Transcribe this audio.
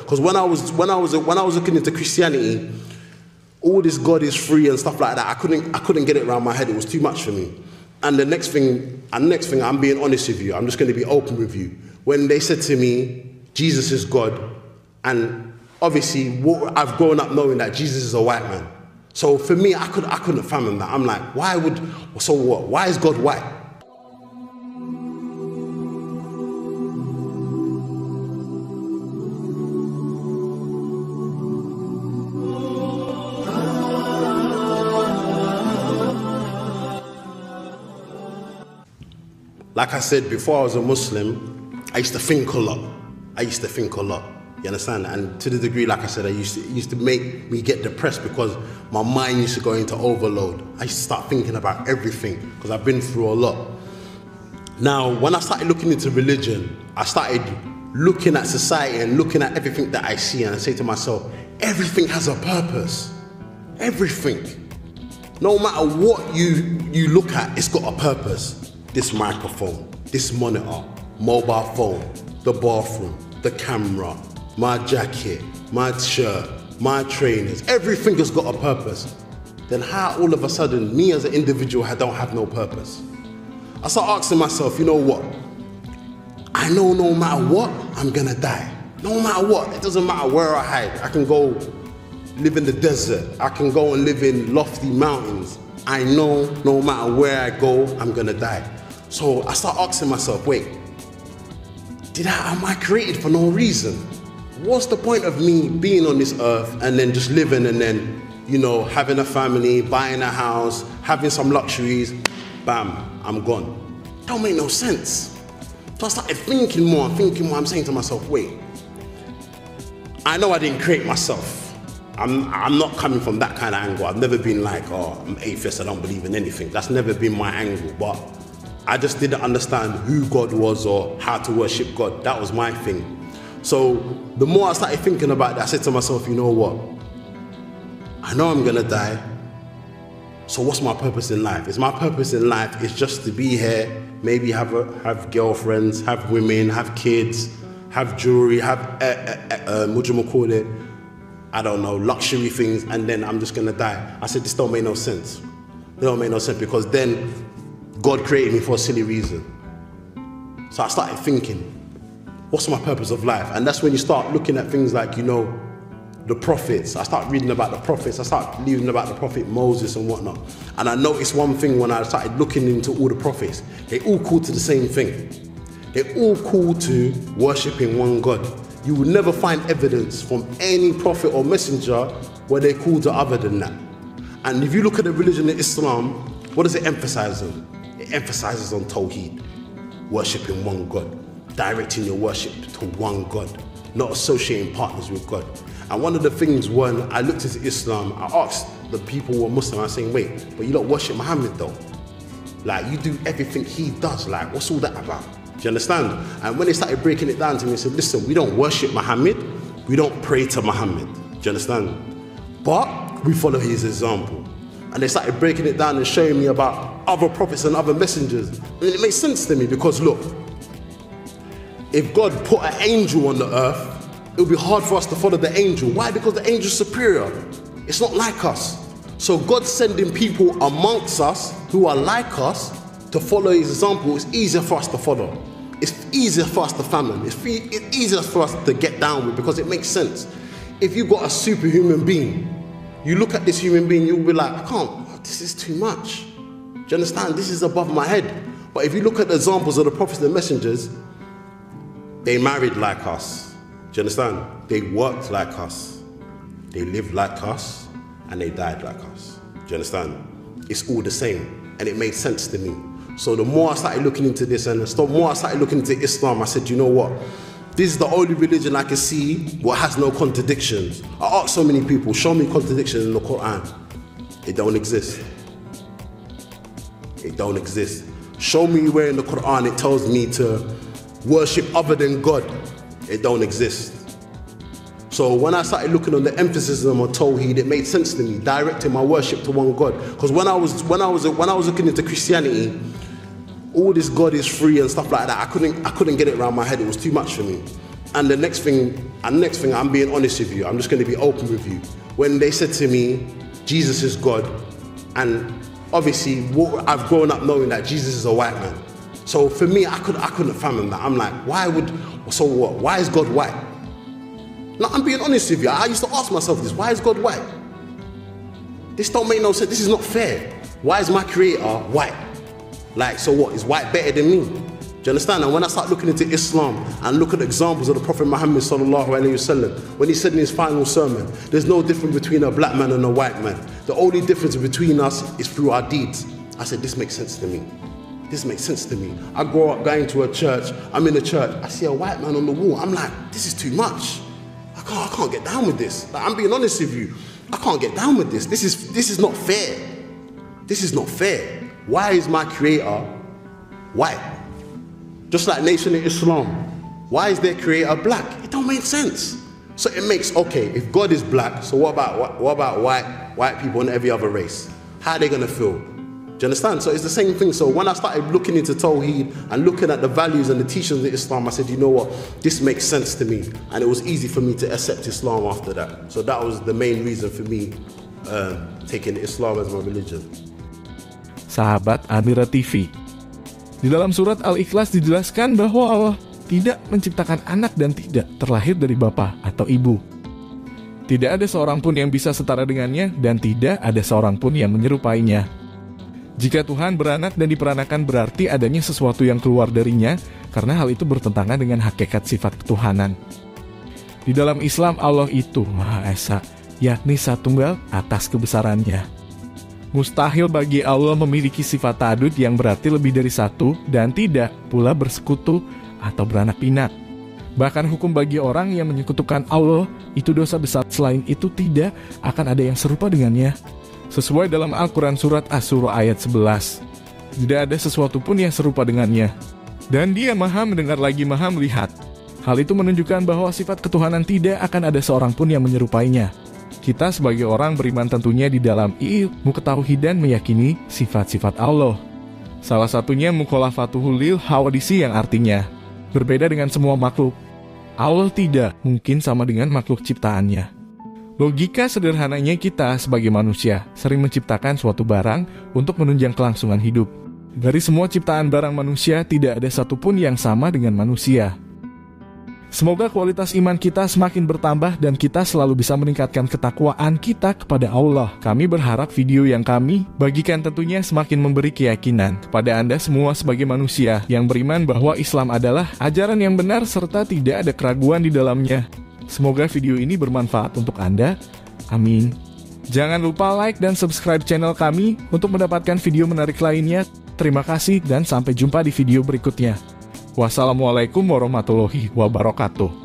Because when I was looking into Christianity, all this God is free and stuff like that, I couldn't get it around my head. It was too much for me. And the next thing, I'm being honest with you. I'm just going to be open with you. When they said to me, Jesus is God, and obviously I've grown up knowing that Jesus is a white man. So for me, I couldn't fathom that. I'm like, so what? Why is God white? Like I said, before I was a Muslim, I used to think a lot. You understand? And to the degree, like I said, it used to make me get depressed because my mind used to go into overload. I used to start thinking about everything because I've been through a lot. Now, when I started looking into religion, I started looking at society and looking at everything that I see, and I say to myself, everything has a purpose. Everything. No matter what you look at, it's got a purpose. This microphone, this monitor, mobile phone, the bathroom, the camera, my jacket, my shirt, my trainers, everything has got a purpose. Then how all of a sudden, me as an individual, I don't have no purpose? I start asking myself, you know what? I know no matter what, I'm gonna die. No matter what, it doesn't matter where I hide. I can go live in the desert. I can go and live in lofty mountains. I know no matter where I go, I'm gonna die. So I start asking myself, wait, am I created for no reason? What's the point of me being on this earth and then just living and then, you know, having a family, buying a house, having some luxuries, bam, I'm gone. Don't make no sense. So I started thinking more. I'm saying to myself, wait, I know I didn't create myself. I'm not coming from that kind of angle. I've never been like, oh, I'm atheist, I don't believe in anything. That's never been my angle, but I just didn't understand who God was or how to worship God. That was my thing. So the more I started thinking about that, I said to myself, you know what? I know I'm gonna die. So what's my purpose in life? Is my purpose in life is just to be here, maybe have girlfriends, have women, have kids, have jewelry, have what do you call it? I don't know, luxury things, and then I'm just gonna die. I said, this don't make no sense. It don't make no sense because then God created me for a silly reason. So I started thinking, what's my purpose of life? And that's when you start looking at things like, you know, the prophets. I start reading about the prophets. I start reading about the prophet Moses and whatnot. And I noticed one thing when I started looking into all the prophets. They all call to the same thing. They all call to worshiping one God. You will never find evidence from any prophet or messenger where they call to other than that. And if you look at the religion of Islam, what does it emphasize on? It emphasizes on Tawheed, worshiping one God, directing your worship to one God, not associating partners with God. And one of the things when I looked into Islam, I asked the people who were Muslim, I was saying, wait, but you don't worship Muhammad though? Like, you do everything he does, like, what's all that about? Do you understand? And when they started breaking it down to me, they said, listen, we don't worship Muhammad, we don't pray to Muhammad. Do you understand? But we follow his example. And they started breaking it down and showing me about other prophets and other messengers. And it makes sense to me because look, if God put an angel on the earth, it would be hard for us to follow the angel. Why? Because the angel's superior. It's not like us. So God's sending people amongst us who are like us to follow his example. It's easier for us to follow. It's easier for us to fathom. It's easier for us to get down with because it makes sense. If you've got a superhuman being, you look at this human being, you'll be like, I can't, this is too much. Do you understand? This is above my head. But if you look at the examples of the prophets and messengers, they married like us. Do you understand? They worked like us. They lived like us, and they died like us. Do you understand? It's all the same, and it made sense to me. So the more I started looking into this, and the more I started looking into Islam, I said, you know what? This is the only religion I can see what has no contradictions. I asked so many people, show me contradictions in the Quran. It don't exist. It don't exist. Show me where in the Quran it tells me to worship other than God. It don't exist. So when I started looking on the emphasis on Tawheed, it made sense to me, directing my worship to one God. Because when I was looking into Christianity, all this God is free and stuff like that, I couldn't get it around my head. It was too much for me. And the next thing, I'm being honest with you. I'm just going to be open with you. When they said to me, Jesus is God, and obviously I've grown up knowing that Jesus is a white man. So for me, I couldn't fathom that. I'm like, why is God white? No, I'm being honest with you. I used to ask myself this, why is God white? This don't make no sense. This is not fair. Why is my creator white? Like, so what? Is white better than me? Do you understand? And when I start looking into Islam and look at examples of the Prophet Muhammad sallallahu alaihi wasallam, when he said in his final sermon, there's no difference between a black man and a white man. The only difference between us is through our deeds. I said, this makes sense to me. This makes sense to me. I grow up going to a church, I'm in a church, I see a white man on the wall. I'm like, this is too much. I can't get down with this. Like, I'm being honest with you. I can't get down with this. This is not fair. This is not fair. Why is my creator white? Just like Nation of Islam. Why is their creator black? It don't make sense. So it makes, okay, if God is black, so what about white people and every other race? How are they gonna feel? Do you understand? So it's the same thing. So when I started looking into Tawheed and looking at the values and the teachings of Islam, I said, you know what, this makes sense to me. And it was easy for me to accept Islam after that. So that was the main reason for me taking Islam as my religion. Sahabat Adira TV. Di dalam surat Al-Ikhlas dijelaskan bahwa Allah tidak menciptakan anak dan tidak terlahir dari bapa atau ibu. Tidak ada seorang pun yang bisa setara dengannya dan tidak ada seorang pun yang menyerupainya. Jika Tuhan beranak dan diperanakan berarti adanya sesuatu yang keluar darinya karena hal itu bertentangan dengan hakikat sifat ketuhanan. Di dalam Islam Allah itu Maha Esa, yakni Satunggal atas kebesarannya. Mustahil bagi Allah memiliki sifat ta'adud yang berarti lebih dari satu dan tidak pula bersekutu atau beranak pinak. Bahkan hukum bagi orang yang menyekutukan Allah itu dosa besar, selain itu tidak akan ada yang serupa dengannya. Sesuai dalam Al-Quran Surat Asy-Syura ayat 11. Tidak ada sesuatu pun yang serupa dengannya. Dan dia maha mendengar lagi maha melihat. Hal itu menunjukkan bahwa sifat ketuhanan tidak akan ada seorang pun yang menyerupainya. Kita sebagai orang beriman tentunya di dalam ilmu ketauhidan meyakini sifat-sifat Allah. Salah satunya mukhalafatuhu lil hawadisi yang artinya berbeda dengan semua makhluk. Allah tidak mungkin sama dengan makhluk ciptaannya. Logika sederhananya kita sebagai manusia sering menciptakan suatu barang untuk menunjang kelangsungan hidup. Dari semua ciptaan barang manusia tidak ada satupun yang sama dengan manusia. Semoga kualitas iman kita semakin bertambah dan kita selalu bisa meningkatkan ketakwaan kita kepada Allah. Kami berharap video yang kami bagikan tentunya semakin memberi keyakinan kepada Anda semua sebagai manusia yang beriman bahwa Islam adalah ajaran yang benar serta tidak ada keraguan di dalamnya. Semoga video ini bermanfaat untuk Anda. Amin. Jangan lupa like dan subscribe channel kami untuk mendapatkan video menarik lainnya. Terima kasih dan sampai jumpa di video berikutnya. Wassalamualaikum warahmatullahi wabarakatuh.